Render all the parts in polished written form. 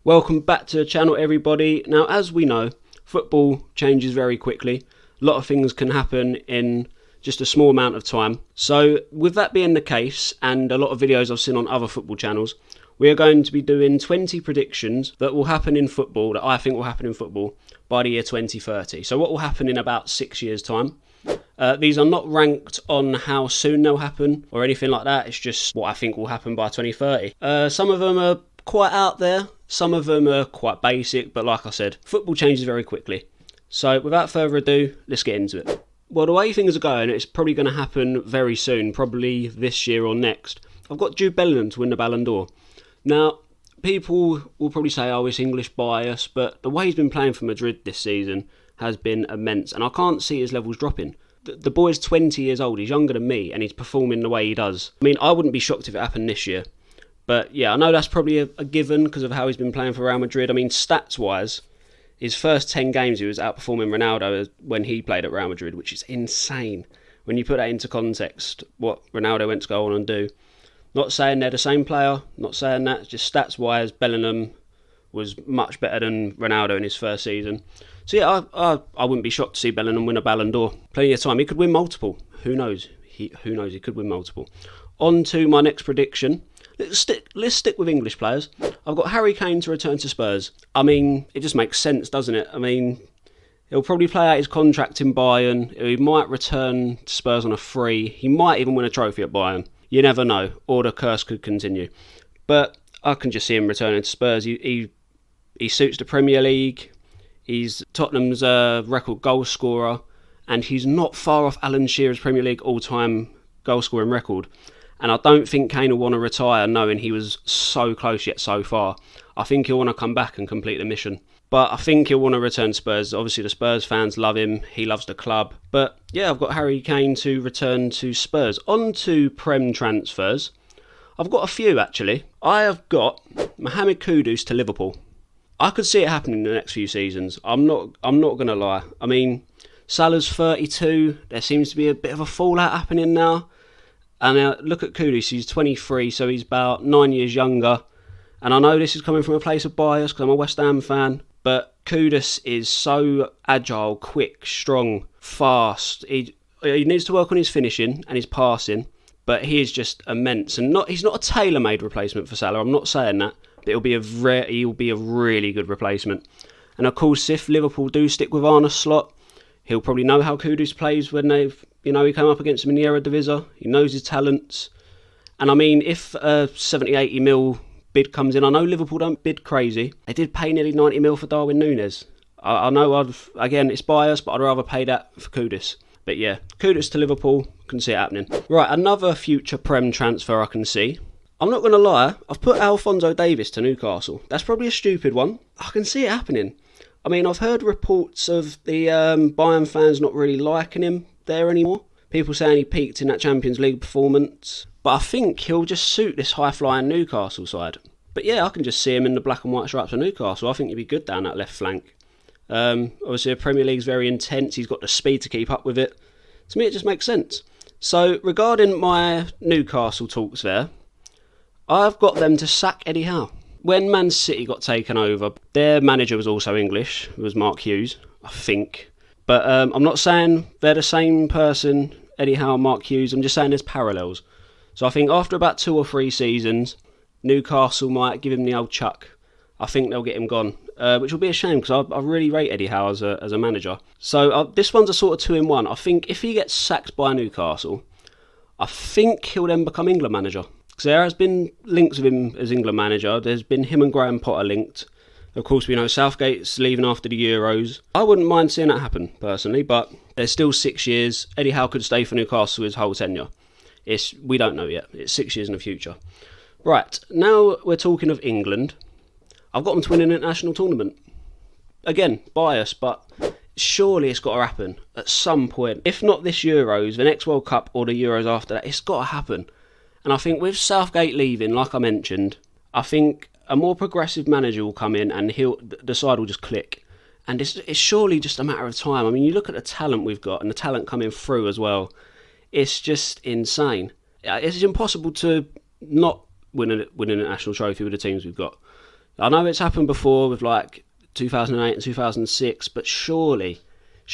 Welcome back to the channel, everybody. Now, as we know, football changes very quickly. A lot of things can happen in just a small amount of time. So with that being the case, and a lot of videos I've seen on other football channels, we are going to be doing 20 predictions that will happen in football, that I think will happen in football by the year 2030. So what will happen in about 6 years' time. These are not ranked on how soon they'll happen or anything like that. It's just what I think will happen by 2030. Some of them are quite out there. Some of them are quite basic, but like I said, football changes very quickly. So without further ado, let's get into it. Well, the way things are going, it's probably going to happen very soon, probably this year or next. I've got Jude Ballon to win the Ballon d'Or. Now, people will probably say, oh, it's English bias, but the way he's been playing for Madrid this season has been immense, and I can't see his levels dropping. The boy's 20 years old, he's younger than me, and he's performing the way he does. I mean, I wouldn't be shocked if it happened this year. But yeah, I know that's probably a given because of how he's been playing for Real Madrid. I mean, stats-wise, his first 10 games he was outperforming Ronaldo when he played at Real Madrid, which is insane. When you put that into context, what Ronaldo went to go on and do. Not saying they're the same player, not saying that, just stats-wise, Bellingham was much better than Ronaldo in his first season. So yeah, I wouldn't be shocked to see Bellingham win a Ballon d'Or. Plenty of time. He could win multiple. Who knows? Who knows? He could win multiple. On to my next prediction. Let's stick with English players. I've got Harry Kane to return to Spurs. I mean, it just makes sense, doesn't it? I mean, he'll probably play out his contract in Bayern. He might return to Spurs on a free. He might even win a trophy at Bayern. You never know. Or the curse could continue. But I can just see him returning to Spurs. He suits the Premier League. He's Tottenham's record goal scorer. And he's not far off Alan Shearer's Premier League all-time goal scoring record. And I don't think Kane will want to retire knowing he was so close yet so far. I think he'll want to come back and complete the mission. But I think he'll want to return to Spurs. Obviously, the Spurs fans love him. He loves the club. But yeah, I've got Harry Kane to return to Spurs. On to Prem transfers. I've got a few, actually. I have got Mohamed Kudus to Liverpool. I could see it happening in the next few seasons. I'm not going to lie. I mean, Salah's 32. There seems to be a bit of a fallout happening now. And look at Kudus, he's 23, so he's about 9 years younger. And I know this is coming from a place of bias because I'm a West Ham fan, but Kudus is so agile, quick, strong, fast. He needs to work on his finishing and his passing, but he is just immense. And he's not a tailor-made replacement for Salah, I'm not saying that, but he'll be a really good replacement. And of course, if Liverpool do stick with Arne Slot, he'll probably know how Kudus plays when he came up against him in the Eredivisie. He knows his talents. And I mean, if a 70-80 mil bid comes in, I know Liverpool don't bid crazy. They did pay nearly 90 mil for Darwin Núñez. I know again, it's biased, but I'd rather pay that for Kudus. But yeah, Kudus to Liverpool, can see it happening. Right, another future Prem transfer I can see. I'm not going to lie, I've put Alphonso Davies to Newcastle. That's probably a stupid one. I can see it happening. I mean, I've heard reports of the Bayern fans not really liking him there anymore. People saying he peaked in that Champions League performance. But I think he'll just suit this high-flying Newcastle side. But yeah, I can just see him in the black and white stripes of Newcastle. I think he'd be good down that left flank. Obviously, the Premier League's very intense. He's got the speed to keep up with it. To me, it just makes sense. So, regarding my Newcastle talks there, I've got them to sack Eddie Howe. When Man City got taken over, their manager was also English. It was Mark Hughes, I think. But I'm not saying they're the same person, Eddie Howe and Mark Hughes. I'm just saying there's parallels. So I think after about 2 or 3 seasons, Newcastle might give him the old chuck. I think they'll get him gone, which will be a shame because I really rate Eddie Howe as a manager. So this one's a sort of 2-in-1. I think if he gets sacked by Newcastle, I think he'll then become England manager. Because there has been links of him as England manager. There's been him and Graham Potter linked. Of course, we know Southgate's leaving after the Euros. I wouldn't mind seeing that happen, personally, but there's still 6 years. Eddie Howe could stay for Newcastle his whole tenure. We don't know yet. It's 6 years in the future. Right, now we're talking of England. I've got them to win an international tournament. Again, bias, but surely it's got to happen at some point. If not this Euros, the next World Cup or the Euros after that, it's got to happen. And I think with Southgate leaving, like I mentioned, I think a more progressive manager will come in and the side will just click. And it's surely just a matter of time. I mean, you look at the talent we've got and the talent coming through as well. It's just insane. It's impossible to not win an international trophy with the teams we've got. I know it's happened before with like 2008 and 2006, but surely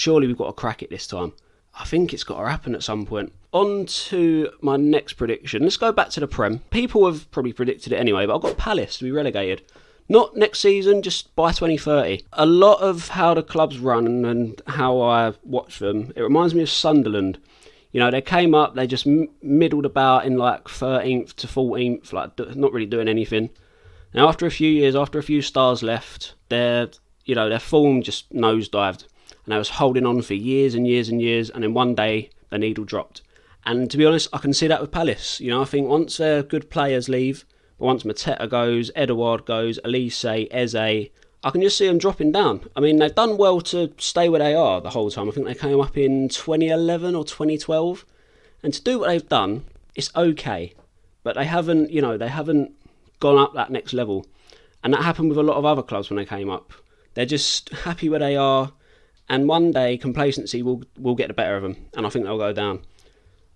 we've got to crack it this time. I think it's got to happen at some point. On to my next prediction. Let's go back to the Prem. People have probably predicted it anyway, but I've got Palace to be relegated. Not next season, just by 2030. A lot of how the clubs run and how I watch them, it reminds me of Sunderland. You know, they came up, they just middled about in like 13th to 14th, like not really doing anything. Now, after a few years, after a few stars left, their form just nosedived. And they was holding on for years and years and years, and then one day the needle dropped. And to be honest, I can see that with Palace. You know, I think once their good players leave, but once Mateta goes, Edouard goes, Elise, Eze, I can just see them dropping down. I mean, they've done well to stay where they are the whole time. I think they came up in 2011 or 2012. And to do what they've done, it's okay. But they haven't gone up that next level. And that happened with a lot of other clubs when they came up. They're just happy where they are. And one day, complacency will get the better of them. And I think they'll go down.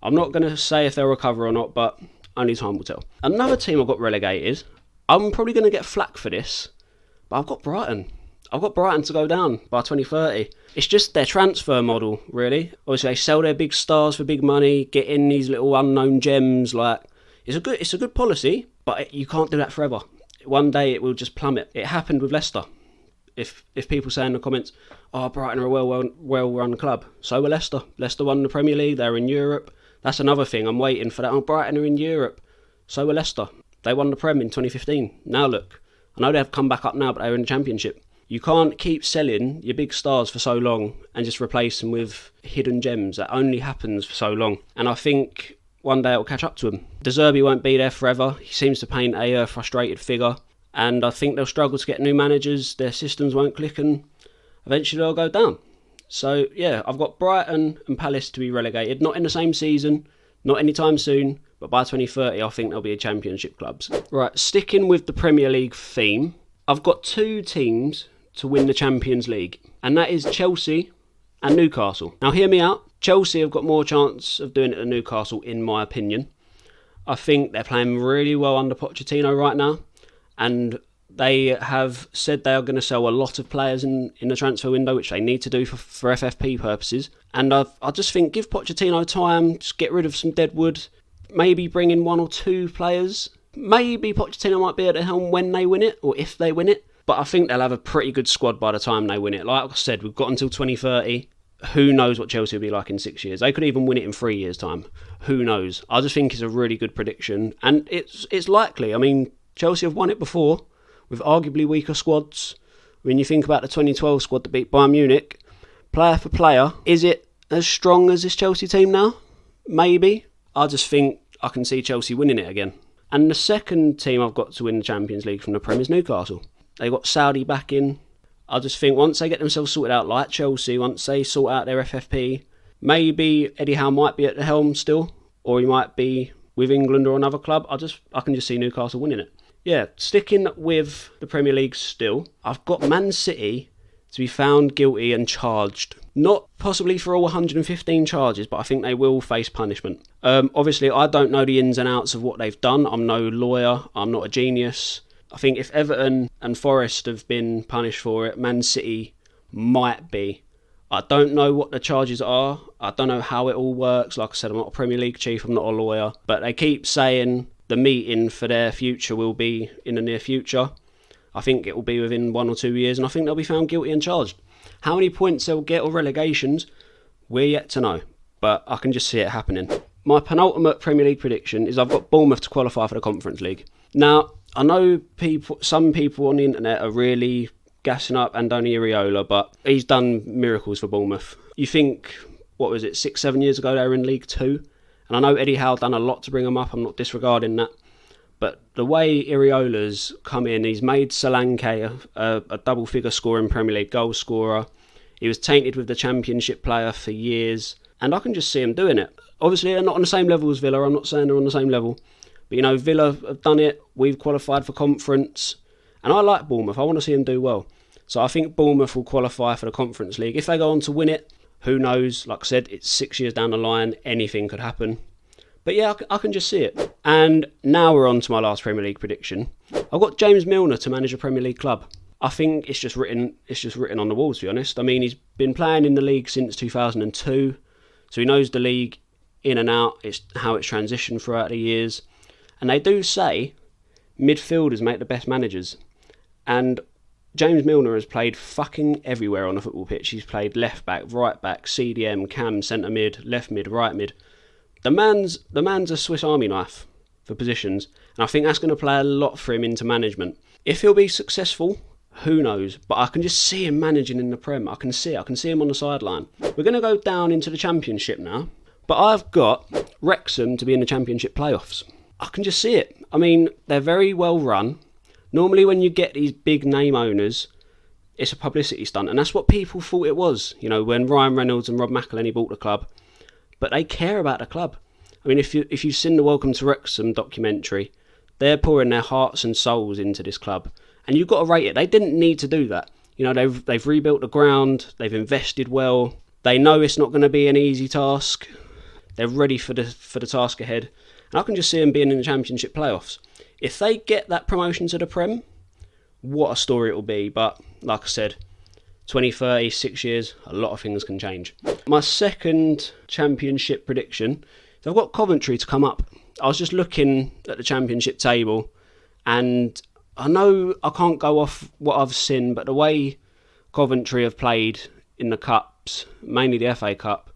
I'm not going to say if they'll recover or not, but only time will tell. Another team I've got relegated. I'm probably going to get flack for this, but I've got Brighton. I've got Brighton to go down by 2030. It's just their transfer model, really. Obviously, they sell their big stars for big money, get in these little unknown gems. Like it's a good policy, but you can't do that forever. One day it will just plummet. It happened with Leicester. If people say in the comments, "Oh, Brighton are a well-run club," so were Leicester. Leicester won the Premier League. They're in Europe. That's another thing. I'm waiting for that. Oh, Brighton are in Europe. So were Leicester. They won the Prem in 2015. Now look, I know they've come back up now, but they're in the Championship. You can't keep selling your big stars for so long and just replace them with hidden gems. That only happens for so long. And I think one day it will catch up to them. De Zerbi won't be there forever. He seems to paint a frustrated figure. And I think they'll struggle to get new managers. Their systems won't click and eventually they'll go down. So, yeah, I've got Brighton and Palace to be relegated. Not in the same season, not anytime soon, but by 2030 I think they'll be Championship clubs. Right, sticking with the Premier League theme, I've got two teams to win the Champions League, and that is Chelsea and Newcastle. Now, hear me out. Chelsea have got more chance of doing it than Newcastle, in my opinion. I think they're playing really well under Pochettino right now, and they have said they are going to sell a lot of players in the transfer window, which they need to do for FFP purposes. And I just think give Pochettino time, just get rid of some dead wood, maybe bring in one or two players. Maybe Pochettino might be at the helm when they win it, or if they win it. But I think they'll have a pretty good squad by the time they win it. Like I said, we've got until 2030. Who knows what Chelsea will be like in 6 years? They could even win it in 3 years' time. Who knows? I just think it's a really good prediction. And it's likely. I mean, Chelsea have won it before with arguably weaker squads. When you think about the 2012 squad that beat Bayern Munich, player for player, is it as strong as this Chelsea team now? Maybe. I just think I can see Chelsea winning it again. And the second team I've got to win the Champions League from the Prem is Newcastle. They got Saudi backing. I just think once they get themselves sorted out like Chelsea, once they sort out their FFP, maybe Eddie Howe might be at the helm still, or he might be with England or another club. I can just see Newcastle winning it. Yeah, sticking with the Premier League still, I've got Man City to be found guilty and charged. Not possibly for all 115 charges, but I think they will face punishment. Obviously, I don't know the ins and outs of what they've done. I'm no lawyer. I'm not a genius. I think if Everton and Forest have been punished for it, Man City might be. I don't know what the charges are. I don't know how it all works. Like I said, I'm not a Premier League chief. I'm not a lawyer. But they keep saying the meeting for their future will be in the near future. I think it will be within 1 or 2 years, and I think they'll be found guilty and charged. How many points they'll get or relegations, we're yet to know. But I can just see it happening. My penultimate Premier League prediction is I've got Bournemouth to qualify for the Conference League. Now, I know some people on the internet are really gassing up Andoni Iraola, but he's done miracles for Bournemouth. You think, 6-7 years ago they were in League 2? And I know Eddie Howe done a lot to bring them up, I'm not disregarding that. But the way Iraola's come in, he's made Solanke a double-figure scoring Premier League goal scorer. He was tainted with the Championship player for years, and I can just see him doing it. Obviously, they're not on the same level as Villa. I'm not saying they're on the same level. But, Villa have done it. We've qualified for Conference. And I like Bournemouth. I want to see them do well. So I think Bournemouth will qualify for the Conference League. If they go on to win it, who knows? Like I said, it's 6 years down the line. Anything could happen. But yeah, I can just see it. And now we're on to my last Premier League prediction. I've got James Milner to manage a Premier League club. I think it's just written on the walls, to be honest. I mean, he's been playing in the league since 2002, so he knows the league in and out. It's how it's transitioned throughout the years. And they do say midfielders make the best managers. And James Milner has played fucking everywhere on the football pitch. He's played left back, right back, CDM, cam, centre mid, left mid, right mid. The man's a Swiss Army knife for positions, and I think that's going to play a lot for him into management. If he'll be successful, who knows? But I can just see him managing in the Prem. I can see him on the sideline. We're going to go down into the Championship now, but I've got Wrexham to be in the Championship playoffs. I can just see it. I mean, they're very well run. Normally when you get these big name owners, it's a publicity stunt, and that's what people thought it was, you know, when Ryan Reynolds and Rob McElhenney bought the club. But they care about the club. I mean, if you've seen the Welcome to Wrexham documentary, they're pouring their hearts and souls into this club, and you've got to rate it. They didn't need to do that. You know, they've rebuilt the ground, they've invested well. They know it's not going to be an easy task. They're ready for the task ahead, and I can just see them being in the Championship playoffs. If they get that promotion to the Prem, what a story it will be. But like I said, 20, 30, 6 years, a lot of things can change. My second Championship prediction is I've got Coventry to come up. I was just looking at the Championship table, and I know I can't go off what I've seen, but the way Coventry have played in the Cups, mainly the FA Cup,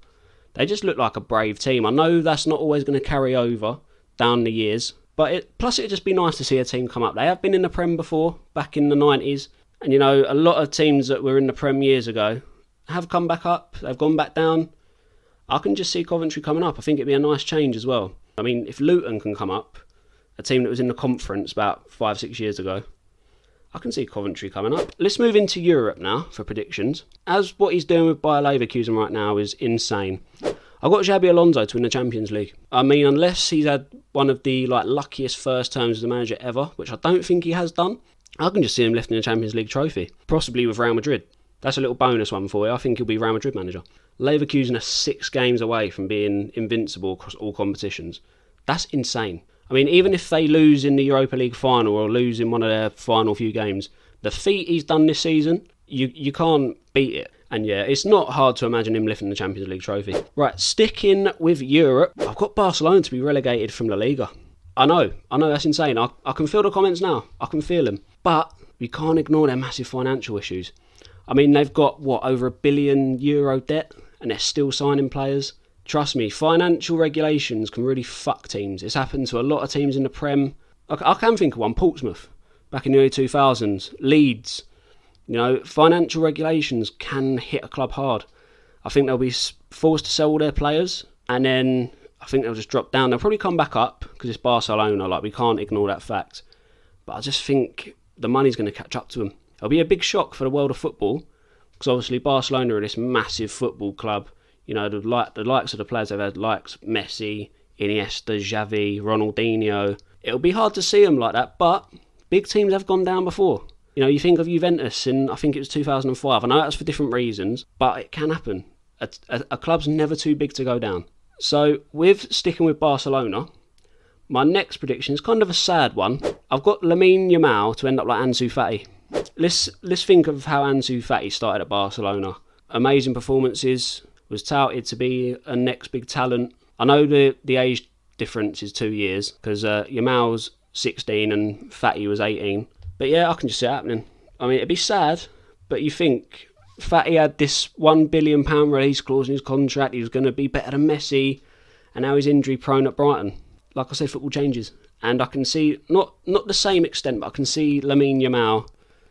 they just look like a brave team. I know that's not always going to carry over down the years, but plus it'd just be nice to see a team come up. They have been in the Prem before, back in the 90s, and you know, a lot of teams that were in the Prem years ago have come back up, they've gone back down. I can just see Coventry coming up. I think it'd be a nice change as well. I mean, if Luton can come up, a team that was in the conference about 5-6 years ago, I can see Coventry coming up. Let's move into Europe now for predictions. As what he's doing with Bayer Leverkusen right now is insane. I've got Xabi Alonso to win the Champions League. I mean, unless he's had one of the luckiest first terms as a manager ever, which I don't think he has done, I can just see him lifting a Champions League trophy, possibly with Real Madrid. That's a little bonus one for you. I think he'll be Real Madrid manager. Leverkusen are 6 games away from being invincible across all competitions. That's insane. I mean, even if they lose in the Europa League final or lose in one of their final few games, the feat he's done this season, you can't beat it. And yeah, it's not hard to imagine him lifting the Champions League trophy. Right, sticking with Europe, I've got Barcelona to be relegated from La Liga. I know, that's insane. I can feel the comments now. I can feel them. But we can't ignore their massive financial issues. I mean, they've got, over €1 billion debt, and they're still signing players. Trust me, financial regulations can really fuck teams. It's happened to a lot of teams in the Prem. I can think of one, Portsmouth, back in the early 2000s. Leeds. You know, financial regulations can hit a club hard. I think they'll be forced to sell all their players, and then I think they'll just drop down. They'll probably come back up, because it's Barcelona, we can't ignore that fact. But I just think the money's going to catch up to them. It'll be a big shock for the world of football, because obviously Barcelona are this massive football club. You know, the likes of the players they've had, likes Messi, Iniesta, Xavi, Ronaldinho. It'll be hard to see them like that, but big teams have gone down before. You know, you think of Juventus in, I think it was 2005. I know that's for different reasons, but it can happen. A club's never too big to go down. So, with sticking with Barcelona, my next prediction is kind of a sad one. I've got Lamine Yamal to end up like Ansu Fati. Let's think of how Ansu Fati started at Barcelona. Amazing performances, was touted to be a next big talent. I know the age difference is 2 years, because Yamal's 16 and Fati was 18. But yeah, I can just see it happening. I mean, it'd be sad, but you think Fati had this £1 billion release clause in his contract, he was going to be better than Messi, and now he's injury prone at Brighton. Like I said, football changes. And I can see, not the same extent, but I can see Lamine Yamal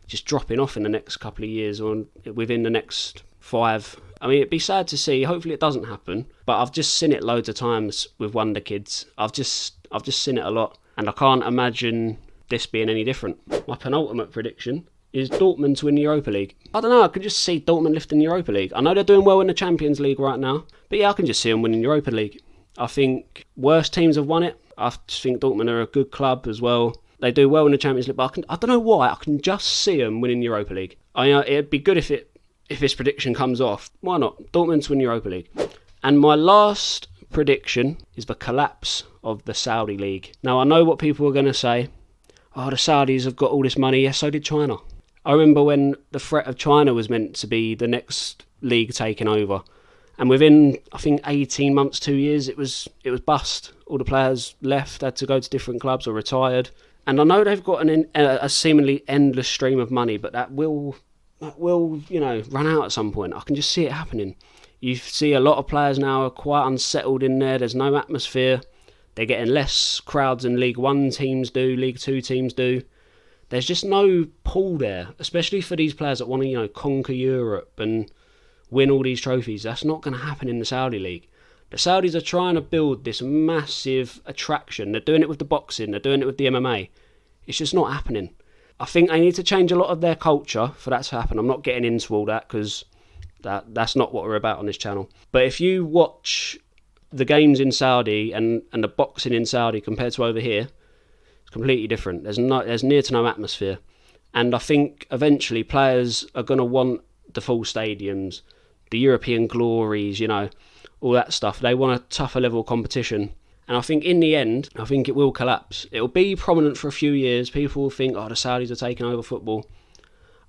just dropping off in the next couple of years, or within the next 5. I mean, it'd be sad to see. Hopefully it doesn't happen. But I've just seen it loads of times with Wonder Kids. I've just seen it a lot. And I can't imagine this being any different. My penultimate prediction is Dortmund to win the Europa League. I don't know, I can just see Dortmund lifting the Europa League. I know they're doing well in the Champions League right now, but yeah, I can just see them winning the Europa League. I think worse teams have won it. I just think Dortmund are a good club as well. They do well in the Champions League, but I don't know why, I can just see them winning the Europa League. It'd be good if this prediction comes off. Why not? Dortmund to win the Europa League. And my last prediction is the collapse of the Saudi League. Now, I know what people are going to say. oh, the Saudis have got all this money. Yeah, so did China. I remember when the threat of China was meant to be the next league taking over. And within, I think, 18 months, 2 years, it was bust. All the players left, had to go to different clubs or retired. And I know they've got a seemingly endless stream of money, but that will run out at some point. I can just see it happening. You see a lot of players now are quite unsettled in there. There's no atmosphere. They're getting less crowds than League 1 teams do, League 2 teams do. There's just no pull there, especially for these players that want to, conquer Europe and win all these trophies. That's not going to happen in the Saudi League. The Saudis are trying to build this massive attraction. They're doing it with the boxing. They're doing it with the MMA. It's just not happening. I think they need to change a lot of their culture for that to happen. I'm not getting into all that because that's not what we're about on this channel. But if you watch the games in Saudi and the boxing in Saudi compared to over here, it's completely different. There's near to no atmosphere. And I think eventually players are going to want the full stadiums, the European glories, all that stuff. They want a tougher level competition. And I think in the end, I think it will collapse. It'll be prominent for a few years. People will think, the Saudis are taking over football.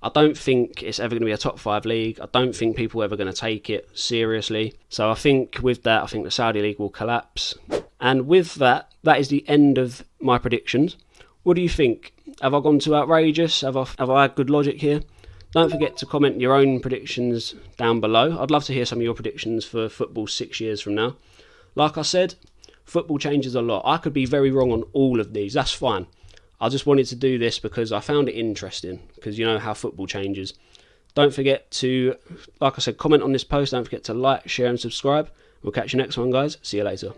I don't think it's ever going to be a top 5 league. I don't think people are ever going to take it seriously. So I think with that, I think the Saudi League will collapse. And with that is the end of my predictions. What do you think? Have I gone too outrageous? Have I had good logic here? Don't forget to comment your own predictions down below. I'd love to hear some of your predictions for football 6 years from now. Like I said, football changes a lot. I could be very wrong on all of these. That's fine. I just wanted to do this because I found it interesting, because you know how football changes. Don't forget to, like I said, comment on this post. Don't forget to like, share and subscribe. We'll catch you next one, guys. See you later.